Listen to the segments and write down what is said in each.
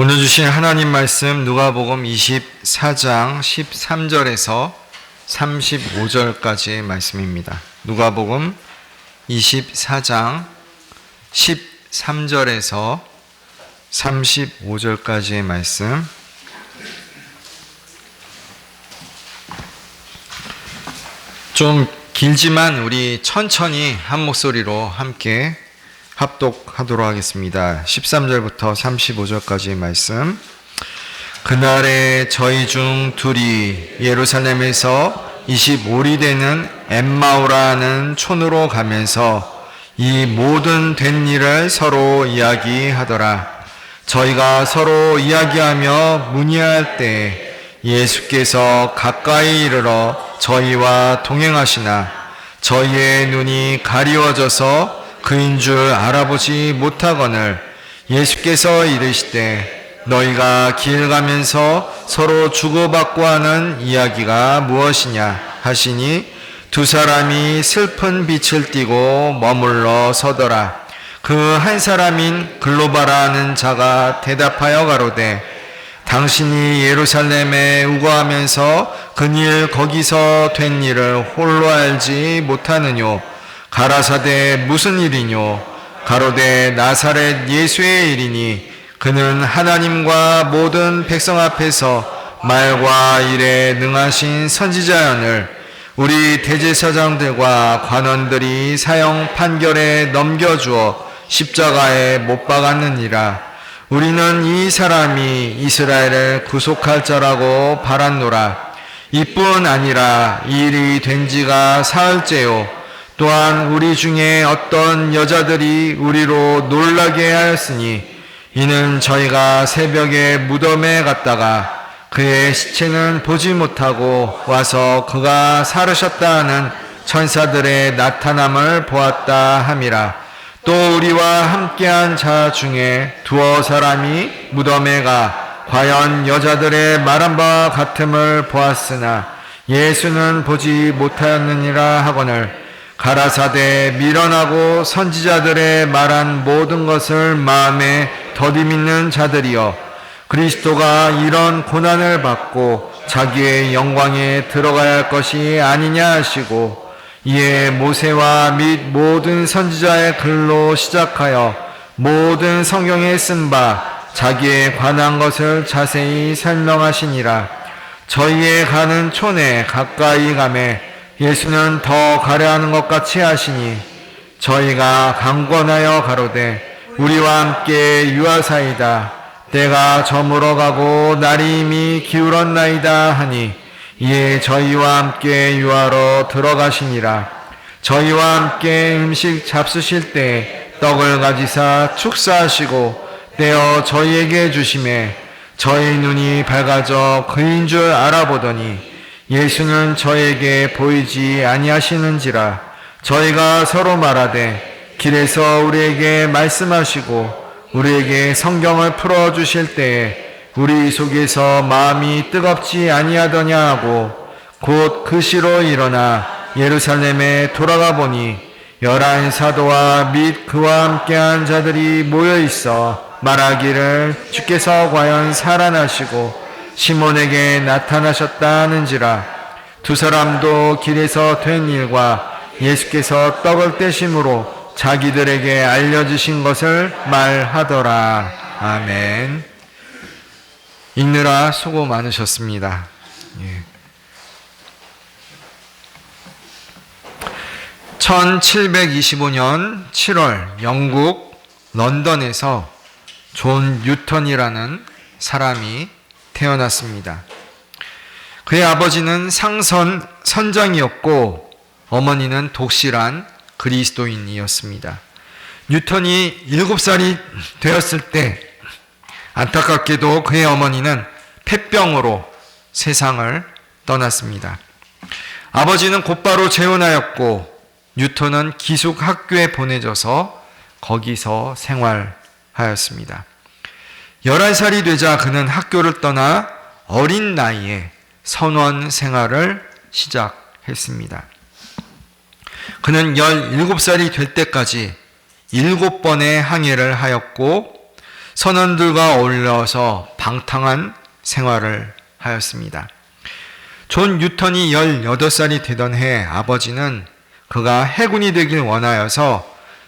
오늘 주신 하나님 말씀 누가복음 24장 13절에서 35절까지의 말씀입니다. 누가복음 24장 13절에서 35절까지의 말씀. 좀 길지만 우리 천천히 한 목소리로 함께 합독하도록 하겠습니다. 13절부터 35절까지의 말씀. 그날에 저희 중 둘이 예루살렘에서 25리 되는 엠마오라는 촌으로 가면서 이 모든 된 일을 서로 이야기하더라. 저희가 서로 이야기하며 문의할 때 예수께서 가까이 이르러 저희와 동행하시나 저희의 눈이 가리워져서 그인 줄 알아보지 못하거늘 예수께서 이르시되 너희가 길 가면서 서로 주고받고 하는 이야기가 무엇이냐 하시니 두 사람이 슬픈 빛을 띠고 머물러 서더라. 그 한 사람인 글로바라는 자가 대답하여 가로되 당신이 예루살렘에 우거하면서 그일 거기서 된 일을 홀로 알지 못하느뇨. 가라사대 무슨 일이뇨? 가로되 나사렛 예수의 일이니 그는 하나님과 모든 백성 앞에서 말과 일에 능하신 선지자연을 우리 대제사장들과 관원들이 사형 판결에 넘겨주어 십자가에 못 박았느니라. 우리는 이 사람이 이스라엘을 구속할 자라고 바랐노라. 이뿐 아니라 이 일이 된 지가 사흘째요. 또한 우리 중에 어떤 여자들이 우리로 놀라게 하였으니 이는 저희가 새벽에 무덤에 갔다가 그의 시체는 보지 못하고 와서 그가 살으셨다 하는 천사들의 나타남을 보았다 함이라. 또 우리와 함께한 자 중에 두어 사람이 무덤에 가 과연 여자들의 말한 바와 같음을 보았으나 예수는 보지 못하였느니라 하거늘 가라사대 미련하고 선지자들의 말한 모든 것을 마음에 더디 믿는 자들이여 그리스도가 이런 고난을 받고 자기의 영광에 들어가야 할 것이 아니냐 하시고 이에 모세와 및 모든 선지자의 글로 시작하여 모든 성경에 쓴 바 자기에 관한 것을 자세히 설명하시니라. 저희의 가는 촌에 가까이 가매 예수는 더 가려하는 것 같이 하시니 저희가 강권하여 가로되 우리와 함께 유하사이다. 때가 저물어 가고 날이 이미 기울었나이다 하니 이에 저희와 함께 유하러 들어가시니라. 저희와 함께 음식 잡수실 때 떡을 가지사 축사하시고 떼어 저희에게 주시매 저희 눈이 밝아져 그인 줄 알아보더니 예수는 저에게 보이지 아니하시는지라. 저희가 서로 말하되 길에서 우리에게 말씀하시고 우리에게 성경을 풀어주실 때에 우리 속에서 마음이 뜨겁지 아니하더냐 하고 곧 그 시로 일어나 예루살렘에 돌아가 보니 11 사도와 및 그와 함께한 자들이 모여있어 말하기를 주께서 과연 살아나시고 시몬에게 나타나셨다 하는지라. 두 사람도 길에서 된 일과 예수께서 떡을 떼심으로 자기들에게 알려주신 것을 말하더라. 아멘. 읽느라 수고 많으셨습니다. 1725년 7월 영국 런던에서 존 뉴턴이라는 사람이 태어났습니다. 그의 아버지는 선장이었고 어머니는 독실한 그리스도인이었습니다. 뉴턴이 7살이 되었을 때 안타깝게도 그의 어머니는 폐병으로 세상을 떠났습니다. 아버지는 곧바로 재혼하였고 뉴턴은 기숙학교에 보내져서 거기서 생활하였습니다. 11살이 되자 그는 학교를 떠나 어린 나이에 선원 생활을 시작했습니다. 그는 17살이 될 때까지 7번의 항해를 하였고 선원들과 어울려서 방탕한 생활을 하였습니다. 존 뉴턴이 18살이 되던 해 아버지는 그가 해군이 되길 원하여서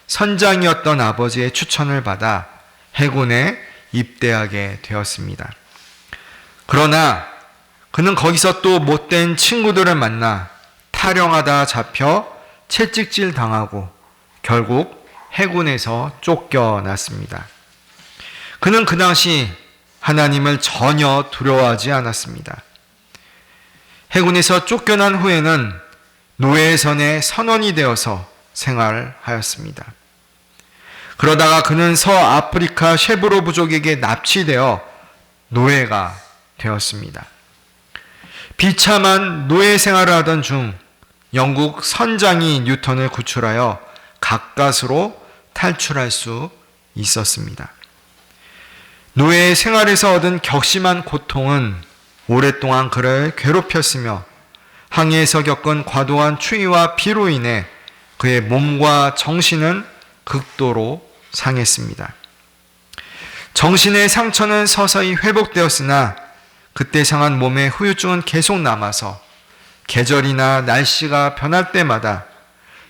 선장이었던 아버지의 추천을 받아 해군에 입대하게 되었습니다. 그러나 그는 거기서 또 못된 친구들을 만나 타령하다 잡혀 채찍질 당하고 결국 해군에서 쫓겨났습니다. 그는 그 당시 하나님을 전혀 두려워하지 않았습니다. 해군에서 쫓겨난 후에는 노예선의 선원이 되어서 생활하였습니다. 그러다가 그는 서아프리카 쉐브로 부족에게 납치되어 노예가 되었습니다. 비참한 노예 생활을 하던 중 영국 선장이 뉴턴을 구출하여 가까스로 탈출할 수 있었습니다. 노예 생활에서 얻은 격심한 고통은 오랫동안 그를 괴롭혔으며 항해에서 겪은 과도한 추위와 비로 인해 그의 몸과 정신은 극도로 상했습니다. 정신의 상처는 서서히 회복되었으나 그때 상한 몸의 후유증은 계속 남아서 계절이나 날씨가 변할 때마다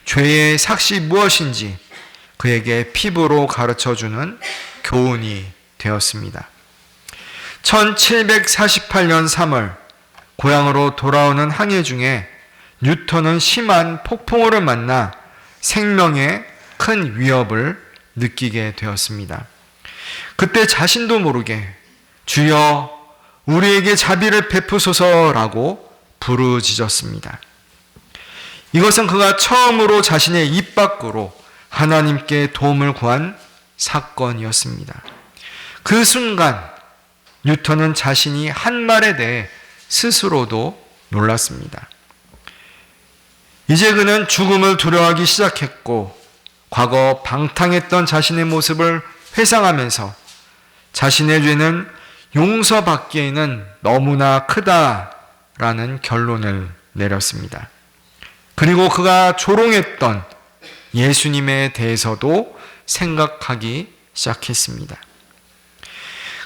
죄의 삭시 무엇인지 그에게 피부로 가르쳐주는 교훈이 되었습니다. 1748년 3월 고향으로 돌아오는 항해 중에 뉴턴은 심한 폭풍우를 만나 생명에 큰 위협을 느끼게 되었습니다. 그때 자신도 모르게 주여 우리에게 자비를 베푸소서라고 부르짖었습니다. 이것은 그가 처음으로 자신의 입 밖으로 하나님께 도움을 구한 사건이었습니다. 그 순간 뉴턴은 자신이 한 말에 대해 스스로도 놀랐습니다. 이제 그는 죽음을 두려워하기 시작했고 과거 방탕했던 자신의 모습을 회상하면서 자신의 죄는 용서받기에는 너무나 크다라는 결론을 내렸습니다. 그리고 그가 조롱했던 예수님에 대해서도 생각하기 시작했습니다.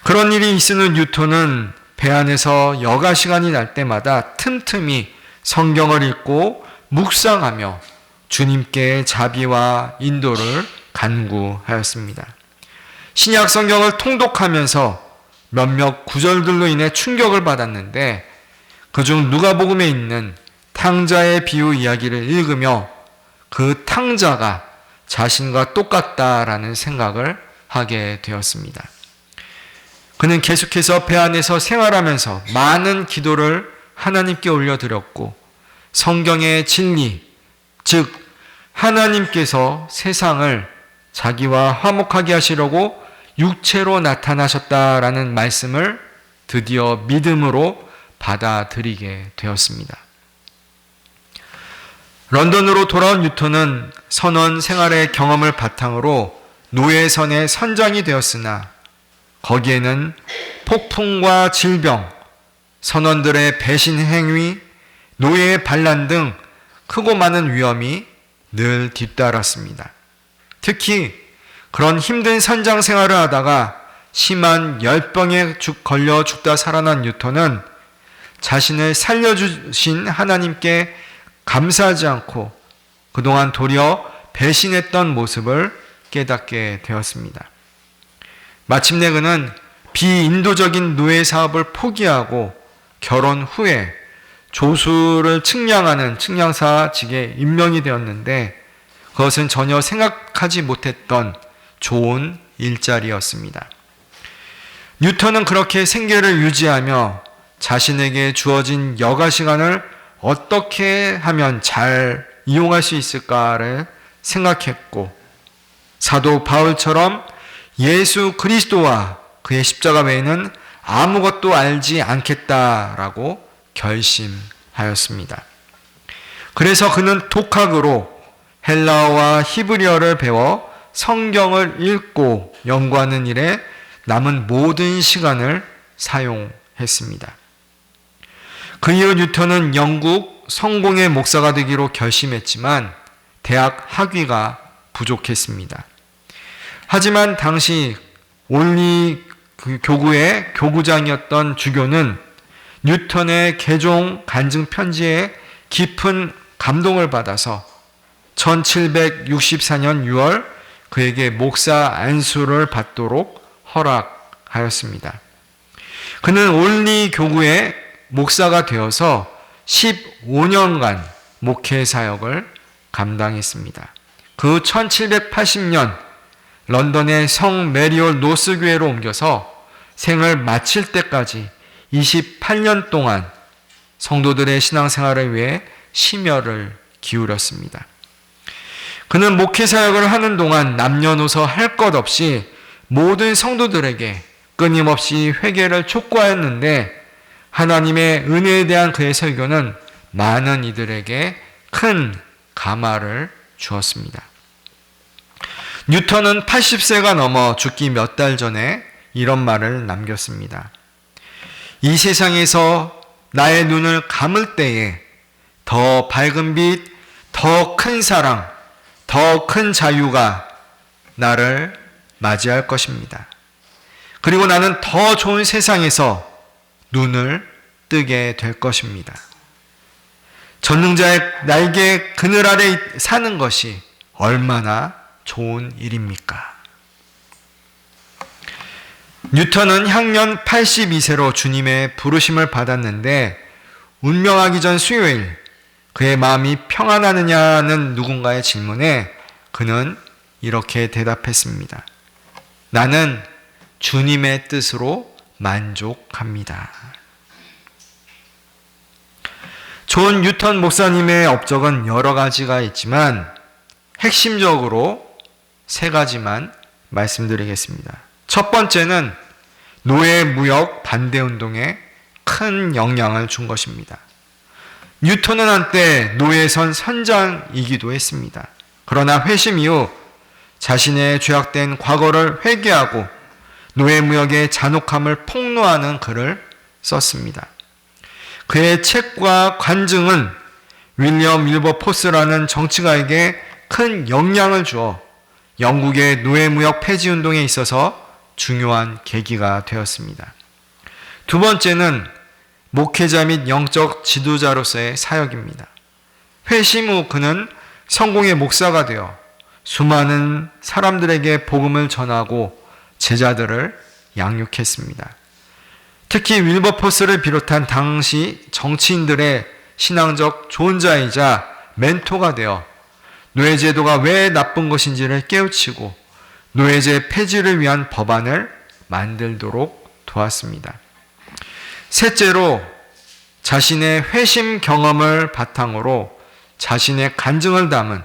그런 일이 있으는 뉴턴은 배 안에서 여가 시간이 날 때마다 틈틈이 성경을 읽고 묵상하며 주님께 자비와 인도를 간구하였습니다. 신약 성경을 통독하면서 몇몇 구절들로 인해 충격을 받았는데 그중 누가복음에 있는 탕자의 비유 이야기를 읽으며 그 탕자가 자신과 똑같다라는 생각을 하게 되었습니다. 그는 계속해서 배 안에서 생활하면서 많은 기도를 하나님께 올려드렸고 성경의 진리, 즉 하나님께서 세상을 자기와 화목하게 하시려고 육체로 나타나셨다라는 말씀을 드디어 믿음으로 받아들이게 되었습니다. 런던으로 돌아온 뉴턴은 선원 생활의 경험을 바탕으로 노예선의 선장이 되었으나 거기에는 폭풍과 질병, 선원들의 배신 행위, 노예의 반란 등 크고 많은 위험이 늘 뒤따랐습니다. 특히 그런 힘든 선장 생활을 하다가 심한 열병에 걸려 죽다 살아난 뉴턴은 자신을 살려주신 하나님께 감사하지 않고 그동안 도리어 배신했던 모습을 깨닫게 되었습니다. 마침내 그는 비인도적인 노예 사업을 포기하고 결혼 후에 조수를 측량하는 측량사직에 임명이 되었는데 그것은 전혀 생각하지 못했던 좋은 일자리였습니다. 뉴턴은 그렇게 생계를 유지하며 자신에게 주어진 여가 시간을 어떻게 하면 잘 이용할 수 있을까를 생각했고 사도 바울처럼 예수 그리스도와 그의 십자가 외에는 아무것도 알지 않겠다라고 결심하였습니다. 그래서 그는 독학으로 헬라어와 히브리어를 배워 성경을 읽고 연구하는 일에 남은 모든 시간을 사용했습니다. 그 이후 뉴턴은 영국 성공의 목사가 되기로 결심했지만 대학 학위가 부족했습니다. 하지만 당시 올리 그 교구의 교구장이었던 주교는 뉴턴의 개종 간증 편지에 깊은 감동을 받아서 1764년 6월 그에게 목사 안수를 받도록 허락하였습니다. 그는 올리 교구의 목사가 되어서 15년간 목회 사역을 감당했습니다. 그 1780년 런던의 성 메리올 노스 교회로 옮겨서 생을 마칠 때까지 28년 동안 성도들의 신앙생활을 위해 심혈을 기울였습니다. 그는 목회 사역을 하는 동안 남녀노소 할 것 없이 모든 성도들에게 끊임없이 회개를 촉구하였는데 하나님의 은혜에 대한 그의 설교는 많은 이들에게 큰 감화를 주었습니다. 뉴턴은 80세가 넘어 죽기 몇 달 전에 이런 말을 남겼습니다. 이 세상에서 나의 눈을 감을 때에 더 밝은 빛, 더 큰 사랑, 더 큰 자유가 나를 맞이할 것입니다. 그리고 나는 더 좋은 세상에서 눈을 뜨게 될 것입니다. 전능자의 날개 그늘 아래 사는 것이 얼마나 좋은 일입니까? 뉴턴은 향년 82세로 주님의 부르심을 받았는데 운명하기 전 수요일 그의 마음이 평안하느냐는 누군가의 질문에 그는 이렇게 대답했습니다. 나는 주님의 뜻으로 만족합니다. 존 뉴턴 목사님의 업적은 여러 가지가 있지만 핵심적으로 3가지만 말씀드리겠습니다. 첫 번째는 노예무역 반대운동에 큰 영향을 준 것입니다. 뉴턴은 한때 노예선 선장이기도 했습니다. 그러나 회심 이후 자신의 죄악된 과거를 회개하고 노예무역의 잔혹함을 폭로하는 글을 썼습니다. 그의 책과 관증은 윌리엄 윌버포스라는 정치가에게 큰 영향을 주어 영국의 노예무역 폐지운동에 있어서 중요한 계기가 되었습니다. 두 번째는 목회자 및 영적 지도자로서의 사역입니다. 회심 후 그는 성공의 목사가 되어 수많은 사람들에게 복음을 전하고 제자들을 양육했습니다. 특히 윌버포스를 비롯한 당시 정치인들의 신앙적 조언자이자 멘토가 되어 노예제도가 왜 나쁜 것인지를 깨우치고 노예제 폐지를 위한 법안을 만들도록 도왔습니다. 셋째로 자신의 회심 경험을 바탕으로 자신의 간증을 담은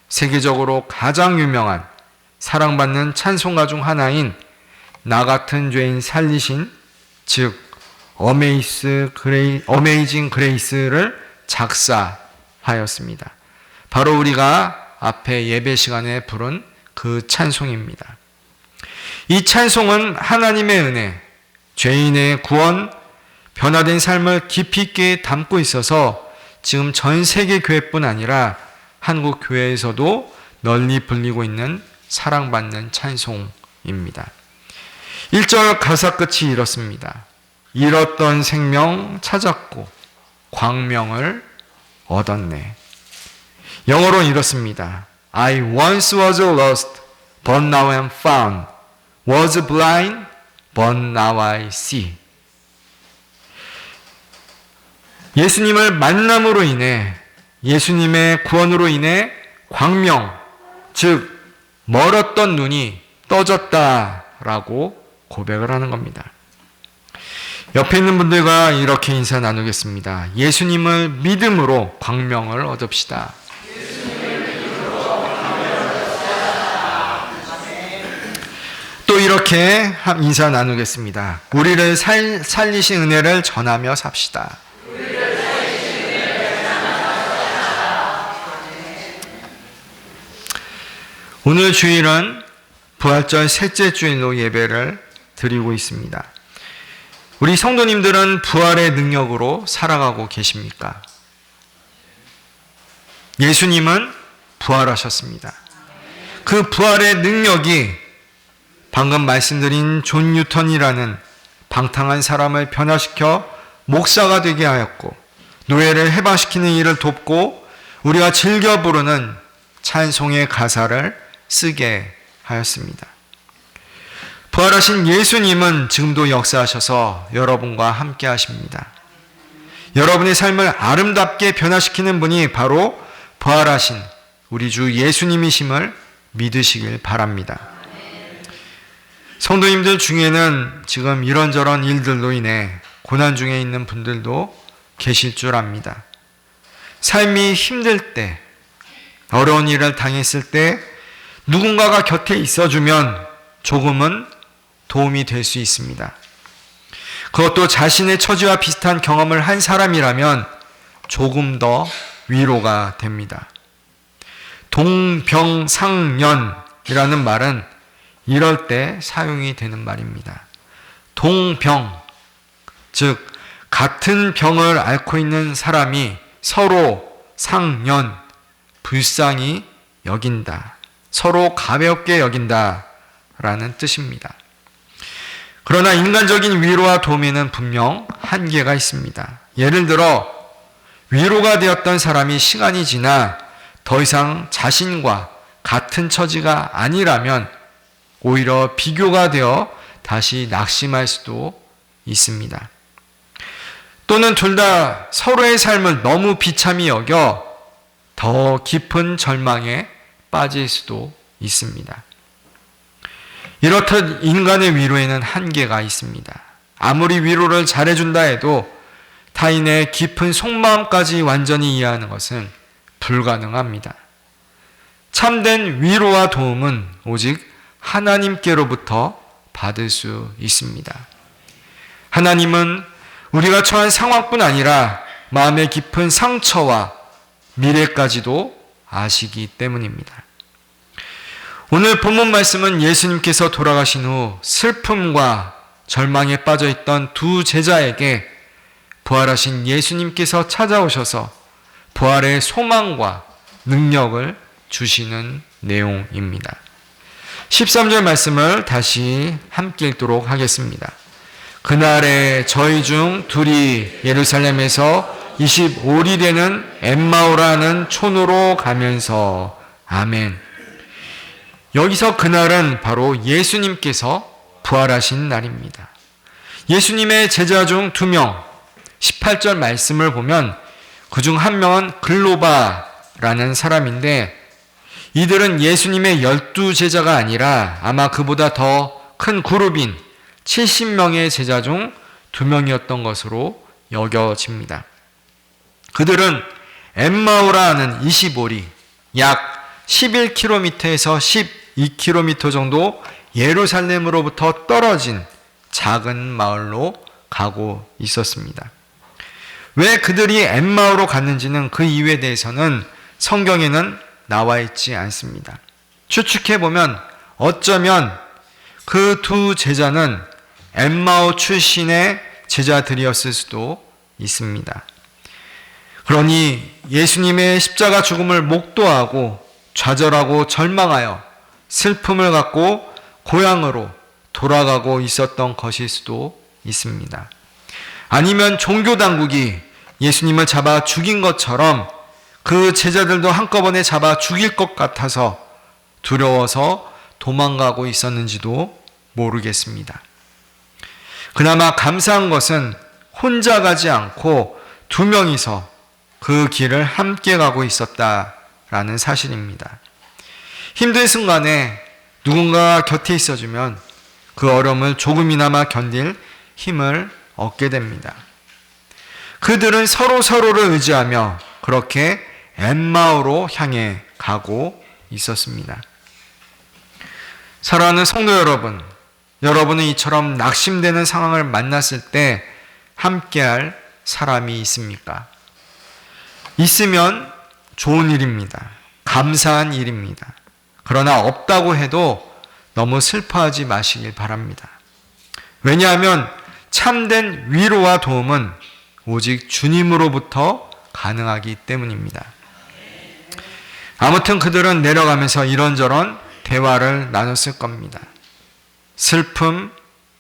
세계적으로 가장 유명한 사랑받는 찬송가 중 하나인 나 같은 죄인 살리신 즉 어메이징 그레이스를 작사하였습니다. 바로 우리가 앞에 예배 시간에 부른 그 찬송입니다. 이 찬송은 하나님의 은혜, 죄인의 구원, 변화된 삶을 깊이 있게 담고 있어서 지금 전 세계 교회뿐 아니라 한국 교회에서도 널리 불리고 있는 사랑받는 찬송입니다. 1절 가사 끝이 이렇습니다. 잃었던 생명 찾았고 광명을 얻었네. 영어로는 이렇습니다. I once was lost, but now am found. Was blind, but now I see. 예수님을 만남으로 인해, 예수님의 구원으로 인해 광명, 즉 멀었던 눈이 떠졌다라고 고백을 하는 겁니다. 옆에 있는 분들과 이렇게 인사 나누겠습니다. 예수님을 믿음으로 광명을 얻읍시다. 또 이렇게 인사 나누겠습니다. 우리를 살리신 은혜를 전하며 삽시다. 오늘 주일은 부활절 셋째 주일로 예배를 드리고 있습니다. 우리 성도님들은 부활의 능력으로 살아가고 계십니까? 예수님은 부활하셨습니다. 그 부활의 능력이 방금 말씀드린 존 뉴턴이라는 방탕한 사람을 변화시켜 목사가 되게 하였고, 노예를 해방시키는 일을 돕고 우리가 즐겨 부르는 찬송의 가사를 쓰게 하였습니다. 부활하신 예수님은 지금도 역사하셔서 여러분과 함께 하십니다. 여러분의 삶을 아름답게 변화시키는 분이 바로 부활하신 우리 주 예수님이심을 믿으시길 바랍니다. 성도님들 중에는 지금 이런저런 일들로 인해 고난 중에 있는 분들도 계실 줄 압니다. 삶이 힘들 때, 어려운 일을 당했을 때 누군가가 곁에 있어주면 조금은 도움이 될 수 있습니다. 그것도 자신의 처지와 비슷한 경험을 한 사람이라면 조금 더 위로가 됩니다. 동병상련이라는 말은 이럴 때 사용이 되는 말입니다. 동병, 즉 같은 병을 앓고 있는 사람이 서로 상련, 불쌍히 여긴다, 서로 가볍게 여긴다 라는 뜻입니다. 그러나 인간적인 위로와 도움에는 분명 한계가 있습니다. 예를 들어 위로가 되었던 사람이 시간이 지나 더 이상 자신과 같은 처지가 아니라면 오히려 비교가 되어 다시 낙심할 수도 있습니다. 또는 둘 다 서로의 삶을 너무 비참히 여겨 더 깊은 절망에 빠질 수도 있습니다. 이렇듯 인간의 위로에는 한계가 있습니다. 아무리 위로를 잘해준다 해도 타인의 깊은 속마음까지 완전히 이해하는 것은 불가능합니다. 참된 위로와 도움은 오직 하나님께로부터 받을 수 있습니다. 하나님은 우리가 처한 상황뿐 아니라 마음의 깊은 상처와 미래까지도 아시기 때문입니다. 오늘 본문 말씀은 예수님께서 돌아가신 후 슬픔과 절망에 빠져있던 두 제자에게 부활하신 예수님께서 찾아오셔서 부활의 소망과 능력을 주시는 내용입니다. 13절 말씀을 다시 함께 읽도록 하겠습니다. 그날에 저희 중 둘이 예루살렘에서 25리 되는 엠마오라는 촌으로 가면서 아멘. 여기서 그날은 바로 예수님께서 부활하신 날입니다. 예수님의 제자 중 2명, 18절 말씀을 보면 그중 한 명은 글로바라는 사람인데 이들은 예수님의 12제자가 아니라 아마 그보다 더 큰 그룹인 70명의 제자 중 2명이었던 것으로 여겨집니다. 그들은 엠마오라는 25리, 약 11km에서 12km 정도 예루살렘으로부터 떨어진 작은 마을로 가고 있었습니다. 왜 그들이 엠마오로 갔는지는 그 이유에 대해서는 성경에는 나와 있지 않습니다. 추측해보면 어쩌면 그 두 제자는 엠마오 출신의 제자들이었을 수도 있습니다. 그러니 예수님의 십자가 죽음을 목도하고 좌절하고 절망하여 슬픔을 갖고 고향으로 돌아가고 있었던 것일 수도 있습니다. 아니면 종교당국이 예수님을 잡아 죽인 것처럼 그 제자들도 한꺼번에 잡아 죽일 것 같아서 두려워서 도망가고 있었는지도 모르겠습니다. 그나마 감사한 것은 혼자 가지 않고 2명이서 그 길을 함께 가고 있었다라는 사실입니다. 힘든 순간에 누군가 곁에 있어주면 그 어려움을 조금이나마 견딜 힘을 얻게 됩니다. 그들은 서로를 의지하며 그렇게 엠마오로 향해 가고 있었습니다. 사랑하는 성도 여러분, 여러분은 이처럼 낙심되는 상황을 만났을 때 함께할 사람이 있습니까? 있으면 좋은 일입니다. 감사한 일입니다. 그러나 없다고 해도 너무 슬퍼하지 마시길 바랍니다. 왜냐하면 참된 위로와 도움은 오직 주님으로부터 가능하기 때문입니다. 아무튼 그들은 내려가면서 이런저런 대화를 나눴을 겁니다. 슬픔,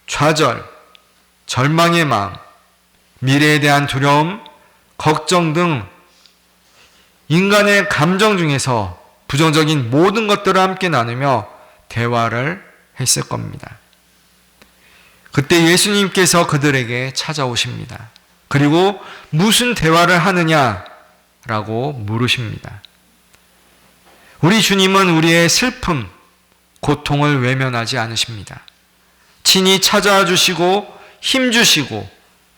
좌절, 절망의 마음, 미래에 대한 두려움, 걱정 등 인간의 감정 중에서 부정적인 모든 것들을 함께 나누며 대화를 했을 겁니다. 그때 예수님께서 그들에게 찾아오십니다. 그리고 무슨 대화를 하느냐라고 물으십니다. 우리 주님은 우리의 슬픔, 고통을 외면하지 않으십니다. 친히 찾아와 주시고 힘 주시고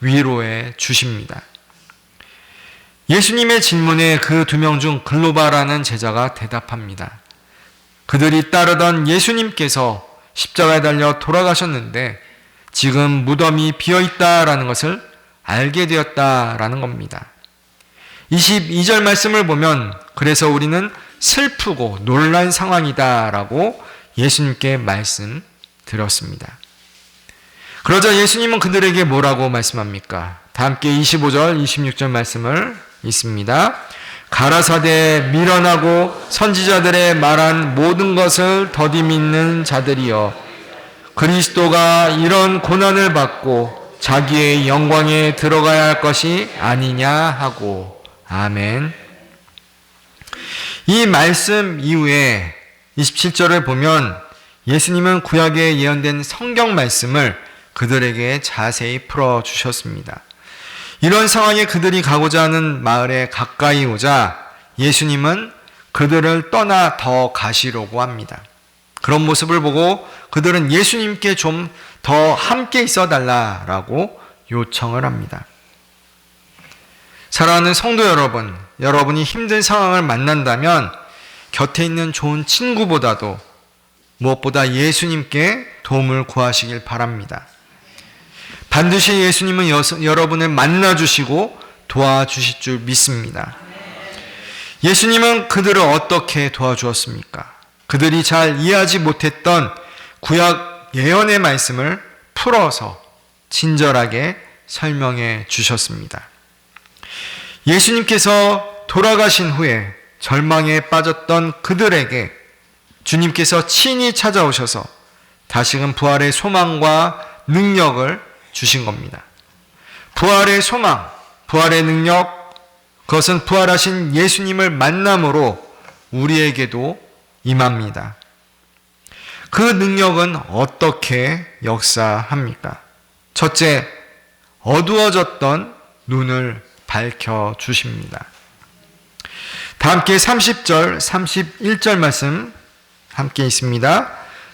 위로해 주십니다. 예수님의 질문에 그 2명 중 글로바라는 제자가 대답합니다. 그들이 따르던 예수님께서 십자가에 달려 돌아가셨는데 지금 무덤이 비어있다라는 것을 알게 되었다라는 겁니다. 22절 말씀을 보면 그래서 우리는 슬프고 놀란 상황이다라고 예수님께 말씀드렸습니다. 그러자 예수님은 그들에게 뭐라고 말씀합니까? 다 함께 25절, 26절 말씀을 읽습니다. 가라사대 밀어나고 선지자들의 말한 모든 것을 더디 믿는 자들이여, 그리스도가 이런 고난을 받고 자기의 영광에 들어가야 할 것이 아니냐 하고. 아멘. 이 말씀 이후에 27절을 보면 예수님은 구약에 예언된 성경 말씀을 그들에게 자세히 풀어주셨습니다. 이런 상황에 그들이 가고자 하는 마을에 가까이 오자 예수님은 그들을 떠나 더 가시려고 합니다. 그런 모습을 보고 그들은 예수님께 좀 더 함께 있어 달라라고 요청을 합니다. 사랑하는 성도 여러분, 여러분이 힘든 상황을 만난다면 곁에 있는 좋은 친구보다도 무엇보다 예수님께 도움을 구하시길 바랍니다. 반드시 예수님은 여러분을 만나주시고 도와주실 줄 믿습니다. 예수님은 그들을 어떻게 도와주었습니까? 그들이 잘 이해하지 못했던 구약 예언의 말씀을 풀어서 친절하게 설명해 주셨습니다. 예수님께서 돌아가신 후에 절망에 빠졌던 그들에게 주님께서 친히 찾아오셔서 다시금 부활의 소망과 능력을 주신 겁니다. 부활의 소망, 부활의 능력, 그것은 부활하신 예수님을 만남으로 우리에게도 임합니다. 그 능력은 어떻게 역사합니까? 첫째, 어두워졌던 눈을 밝혀주십니다. 다 함께 30절, 31절 말씀 함께 있습니다.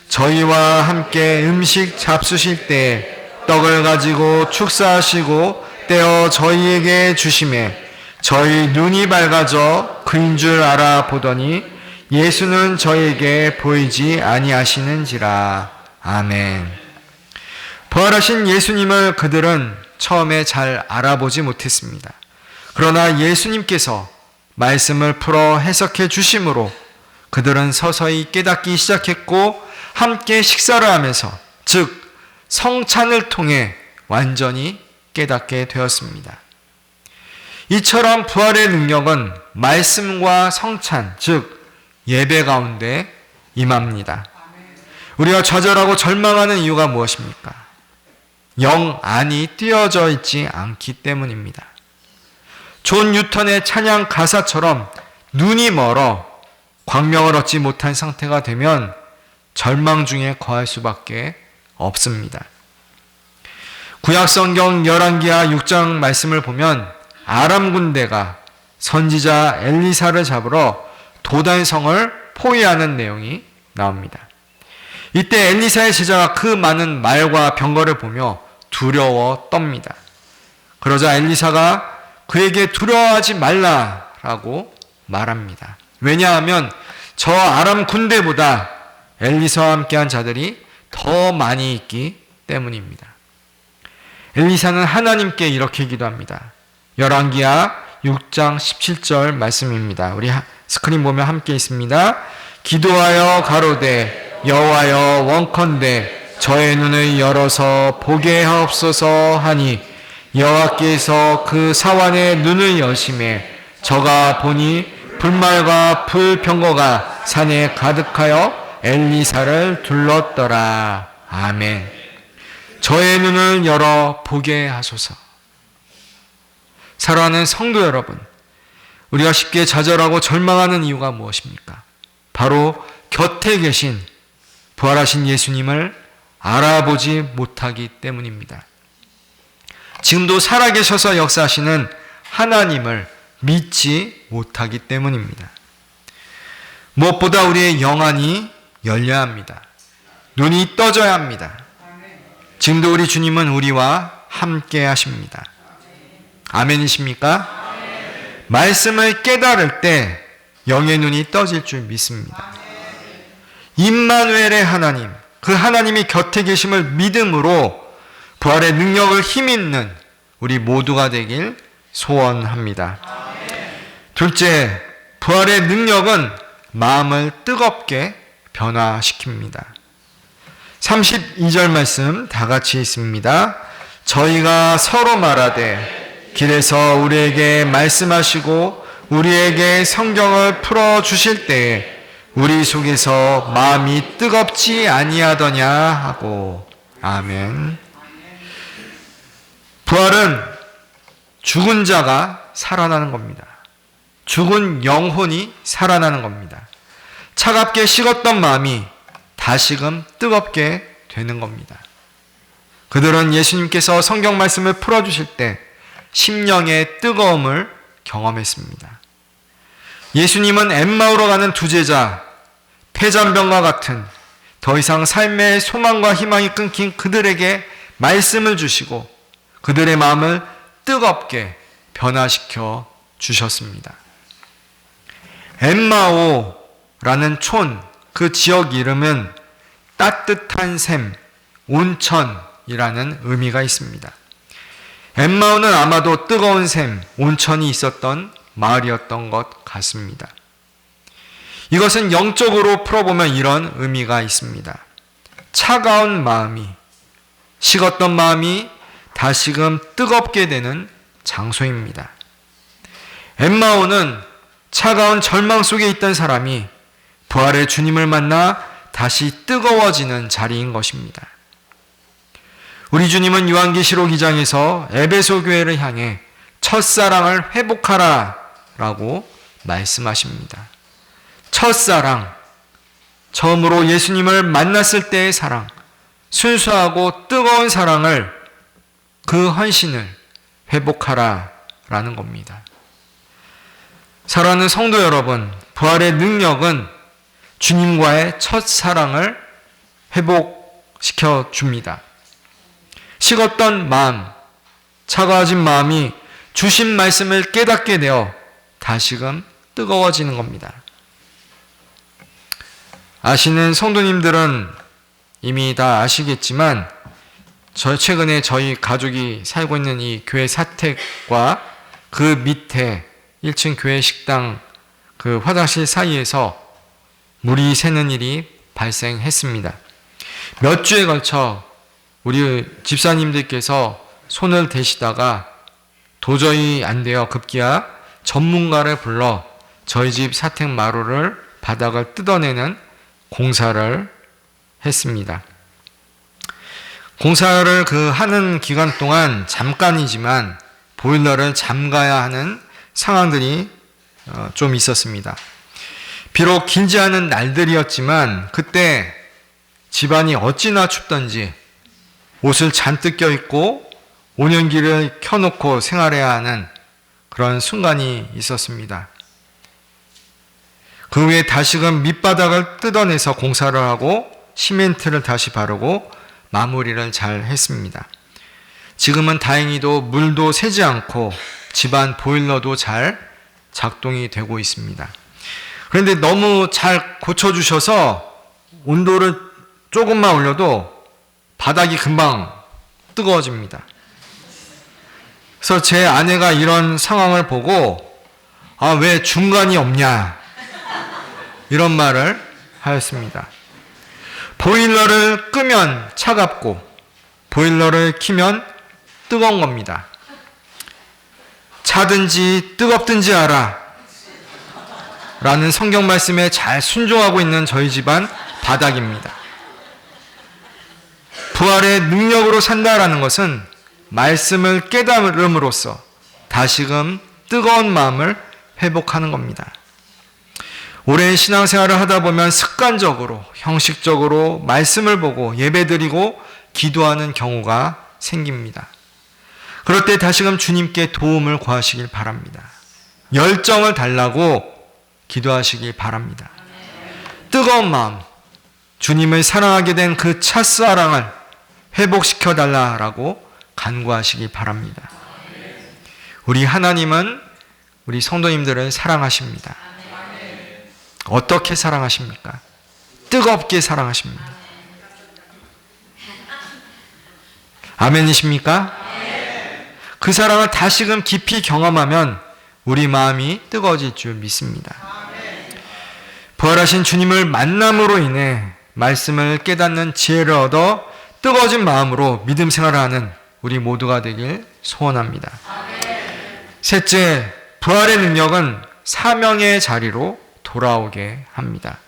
저희와 함께 음식 잡수실 때 떡을 가지고 축사하시고 떼어 저희에게 주시매 저희 눈이 밝아져 그인 줄 알아보더니 예수는 저에게 보이지 아니하시는지라. 아멘. 부활하신 예수님을 그들은 처음에 잘 알아보지 못했습니다. 그러나 예수님께서 말씀을 풀어 해석해 주심으로 그들은 서서히 깨닫기 시작했고 함께 식사를 하면서, 즉 성찬을 통해 완전히 깨닫게 되었습니다. 이처럼 부활의 능력은 말씀과 성찬, 즉 예배 가운데 임합니다. 우리가 좌절하고 절망하는 이유가 무엇입니까? 영 안이 띄어져 있지 않기 때문입니다. 존 뉴턴의 찬양 가사처럼 눈이 멀어 광명을 얻지 못한 상태가 되면 절망 중에 거할 수밖에 없습니다. 구약성경 열왕기하 6장 말씀을 보면 아람 군대가 선지자 엘리사를 잡으러 도단성을 포위하는 내용이 나옵니다. 이때 엘리사의 제자가 그 많은 말과 병거를 보며 두려워 떱니다. 그러자 엘리사가 그에게 두려워하지 말라라고 말합니다. 왜냐하면 저 아람 군대보다 엘리사와 함께한 자들이 더 많이 있기 때문입니다. 엘리사는 하나님께 이렇게 기도합니다. 열왕기하 6장 17절 말씀입니다. 우리 스크린 보면 함께 있습니다. 기도하여 가로되 여호와여 원컨대 저의 눈을 열어서 보게 하옵소서 하니 여호와께서 그 사환의 눈을 여시매 저가 보니 불말과 불병거가 산에 가득하여 엘리사를 둘렀더라. 아멘. 저의 눈을 열어 보게 하소서. 사랑하는 성도 여러분, 우리가 쉽게 좌절하고 절망하는 이유가 무엇입니까? 바로 곁에 계신 부활하신 예수님을 알아보지 못하기 때문입니다. 지금도 살아계셔서 역사하시는 하나님을 믿지 못하기 때문입니다. 무엇보다 우리의 영안이 열려야 합니다. 눈이 떠져야 합니다. 지금도 우리 주님은 우리와 함께 하십니다. 아멘이십니까? 말씀을 깨달을 때 영의 눈이 떠질 줄 믿습니다. 임마누엘의 하나님, 그 하나님이 곁에 계심을 믿음으로 부활의 능력을 힘있는 우리 모두가 되길 소원합니다. 둘째, 부활의 능력은 마음을 뜨겁게 변화시킵니다. 32절 말씀 다 같이 있습니다. 저희가 서로 말하되 길에서 우리에게 말씀하시고 우리에게 성경을 풀어주실 때에 우리 속에서 마음이 뜨겁지 아니하더냐 하고. 아멘. 부활은 죽은 자가 살아나는 겁니다. 죽은 영혼이 살아나는 겁니다. 차갑게 식었던 마음이 다시금 뜨겁게 되는 겁니다. 그들은 예수님께서 성경 말씀을 풀어주실 때 심령의 뜨거움을 경험했습니다. 예수님은 엠마오로 가는 두 제자, 폐잔병과 같은 더 이상 삶의 소망과 희망이 끊긴 그들에게 말씀을 주시고 그들의 마음을 뜨겁게 변화시켜 주셨습니다. 엠마오라는 촌, 그 지역 이름은 따뜻한 샘, 온천이라는 의미가 있습니다. 엠마오는 아마도 뜨거운 샘, 온천이 있었던 마을이었던 것 같습니다. 이것은 영적으로 풀어보면 이런 의미가 있습니다. 차가운 마음이, 식었던 마음이 다시금 뜨겁게 되는 장소입니다. 엠마오는 차가운 절망 속에 있던 사람이 부활의 주님을 만나 다시 뜨거워지는 자리인 것입니다. 우리 주님은 요한계시록 2장에서 에베소 교회를 향해 첫사랑을 회복하라 라고 말씀하십니다. 첫사랑, 처음으로 예수님을 만났을 때의 사랑, 순수하고 뜨거운 사랑을, 그 헌신을 회복하라 라는 겁니다. 사랑하는 성도 여러분, 부활의 능력은 주님과의 첫사랑을 회복시켜 줍니다. 식었던 마음, 차가워진 마음이 주신 말씀을 깨닫게 되어 다시금 뜨거워지는 겁니다. 아시는 성도님들은 이미 다 아시겠지만 최근에 저희 가족이 살고 있는 이 교회 사택과 그 밑에 1층 교회 식당 그 화장실 사이에서 물이 새는 일이 발생했습니다. 몇 주에 걸쳐 우리 집사님들께서 손을 대시다가 도저히 안 돼요. 급기야 전문가를 불러 저희 집 사택 마루를 바닥을 뜯어내는 공사를 했습니다. 공사를 하는 기간 동안 잠깐이지만 보일러를 잠가야 하는 상황들이 좀 있었습니다. 비록 길지 않은 날들이었지만 그때 집안이 어찌나 춥던지 옷을 잔뜩 껴입고 온연기를 켜놓고 생활해야 하는 그런 순간이 있었습니다. 그 후에 다시금 밑바닥을 뜯어내서 공사를 하고 시멘트를 다시 바르고 마무리를 잘 했습니다. 지금은 다행히도 물도 새지 않고 집안 보일러도 잘 작동이 되고 있습니다. 그런데 너무 잘 고쳐주셔서 온도를 조금만 올려도 바닥이 금방 뜨거워집니다. 그래서 제 아내가 이런 상황을 보고 왜 중간이 없냐 이런 말을 하였습니다. 보일러를 끄면 차갑고 보일러를 켜면 뜨거운 겁니다. 차든지 뜨겁든지 알아 라는 성경 말씀에 잘 순종하고 있는 저희 집안 바닥입니다. 부활의 능력으로 산다라는 것은 말씀을 깨달음으로써 다시금 뜨거운 마음을 회복하는 겁니다. 오랜 신앙생활을 하다 보면 습관적으로, 형식적으로 말씀을 보고 예배드리고 기도하는 경우가 생깁니다. 그럴 때 다시금 주님께 도움을 구하시길 바랍니다. 열정을 달라고 기도하시길 바랍니다. 뜨거운 마음, 주님을 사랑하게 된 그 첫사랑을 회복시켜 달라라고 간구하시기 바랍니다. 우리 하나님은 우리 성도님들을 사랑하십니다. 어떻게 사랑하십니까? 뜨겁게 사랑하십니다. 아멘이십니까? 그 사랑을 다시금 깊이 경험하면 우리 마음이 뜨거워질 줄 믿습니다. 부활하신 주님을 만남으로 인해 말씀을 깨닫는 지혜를 얻어 뜨거워진 마음으로 믿음 생활을 하는 우리 모두가 되길 소원합니다. 셋째, 부활의 능력은 사명의 자리로 돌아오게 합니다.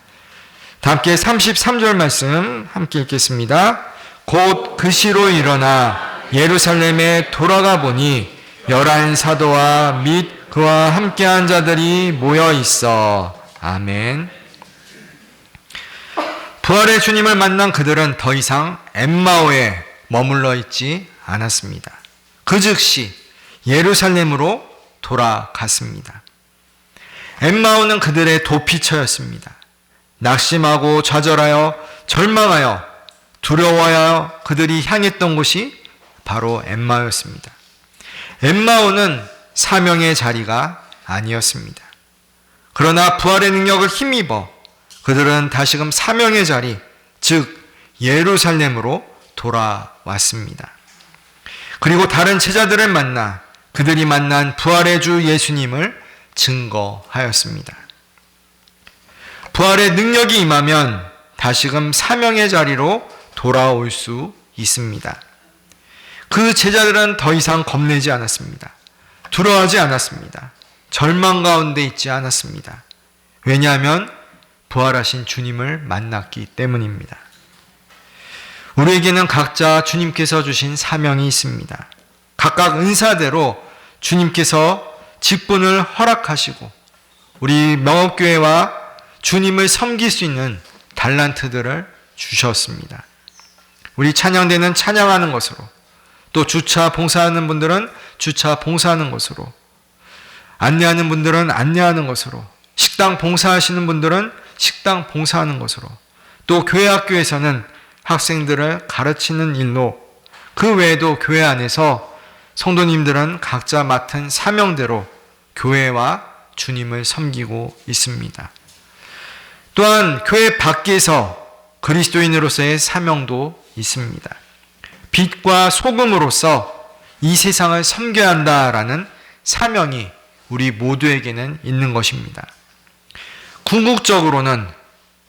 다 함께 33절 말씀 함께 읽겠습니다. 곧 그 시로 일어나 예루살렘에 돌아가 보니 11 사도와 및 그와 함께한 자들이 모여 있어. 아멘. 부활의 주님을 만난 그들은 더 이상 엠마오에 머물러 있지 않았습니다. 그 즉시 예루살렘으로 돌아갔습니다. 엠마오는 그들의 도피처였습니다. 낙심하고 좌절하여 절망하여 두려워하여 그들이 향했던 곳이 바로 엠마오였습니다. 엠마오는 사명의 자리가 아니었습니다. 그러나 부활의 능력을 힘입어 그들은 다시금 사명의 자리, 즉 예루살렘으로 돌아왔습니다. 그리고 다른 제자들을 만나 그들이 만난 부활의 주 예수님을 증거하였습니다. 부활의 능력이 임하면 다시금 사명의 자리로 돌아올 수 있습니다. 그 제자들은 더 이상 겁내지 않았습니다. 두려워하지 않았습니다. 절망 가운데 있지 않았습니다. 왜냐하면 부활하신 주님을 만났기 때문입니다. 우리에게는 각자 주님께서 주신 사명이 있습니다. 각각 은사대로 주님께서 직분을 허락하시고 우리 명업교회와 주님을 섬길 수 있는 달란트들을 주셨습니다. 우리 찬양대는 찬양하는 것으로, 또 주차 봉사하는 분들은 주차 봉사하는 것으로, 안내하는 분들은 안내하는 것으로, 식당 봉사하시는 분들은 식당 봉사하는 것으로, 또 교회 학교에서는 학생들을 가르치는 일로, 그 외에도 교회 안에서 성도님들은 각자 맡은 사명대로 교회와 주님을 섬기고 있습니다. 또한 교회 밖에서 그리스도인으로서의 사명도 있습니다. 빛과 소금으로서 이 세상을 섬겨야 한다라는 사명이 우리 모두에게는 있는 것입니다. 궁극적으로는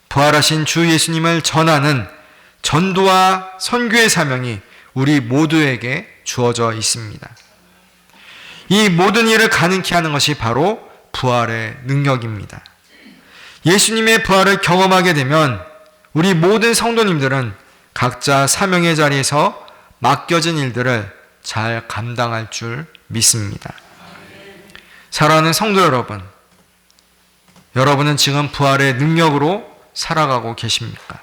부활하신 주 예수님을 전하는 전도와 선교의 사명이 우리 모두에게 주어져 있습니다. 이 모든 일을 가능케 하는 것이 바로 부활의 능력입니다. 예수님의 부활을 경험하게 되면 우리 모든 성도님들은 각자 사명의 자리에서 맡겨진 일들을 잘 감당할 줄 믿습니다. 사랑하는 성도 여러분, 여러분은 지금 부활의 능력으로 살아가고 계십니까?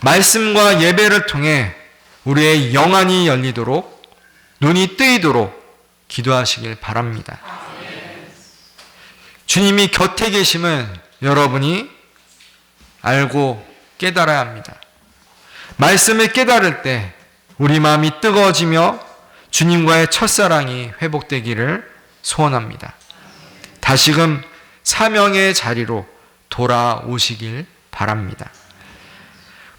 말씀과 예배를 통해 우리의 영안이 열리도록, 눈이 뜨이도록 기도하시길 바랍니다. 주님이 곁에 계심을 여러분이 알고 깨달아야 합니다. 말씀을 깨달을 때 우리 마음이 뜨거워지며 주님과의 첫사랑이 회복되기를 소원합니다. 다시금 사명의 자리로 돌아오시길 바랍니다.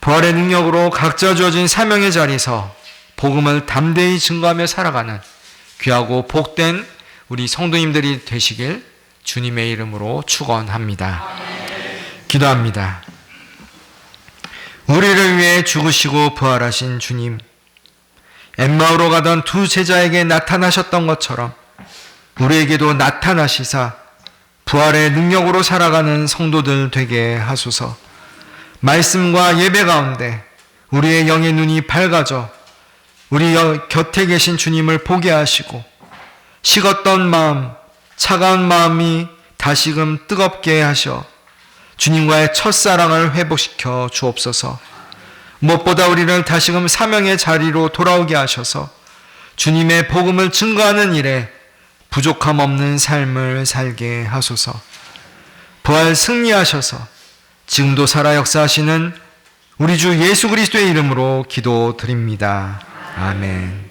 부활의 능력으로 각자 주어진 사명의 자리에서 복음을 담대히 증거하며 살아가는 귀하고 복된 우리 성도님들이 되시길 주님의 이름으로 축원합니다. 기도합니다. 우리를 위해 죽으시고 부활하신 주님, 엠마오로 가던 두 제자에게 나타나셨던 것처럼 우리에게도 나타나시사 부활의 능력으로 살아가는 성도들 되게 하소서. 말씀과 예배 가운데 우리의 영의 눈이 밝아져 우리 곁에 계신 주님을 보게 하시고 식었던 마음, 차가운 마음이 다시금 뜨겁게 하셔 주님과의 첫사랑을 회복시켜 주옵소서. 무엇보다 우리를 다시금 사명의 자리로 돌아오게 하셔서 주님의 복음을 증거하는 일에 부족함 없는 삶을 살게 하소서. 부활 승리하셔서 지금도 살아 역사하시는 우리 주 예수 그리스도의 이름으로 기도드립니다. 아멘.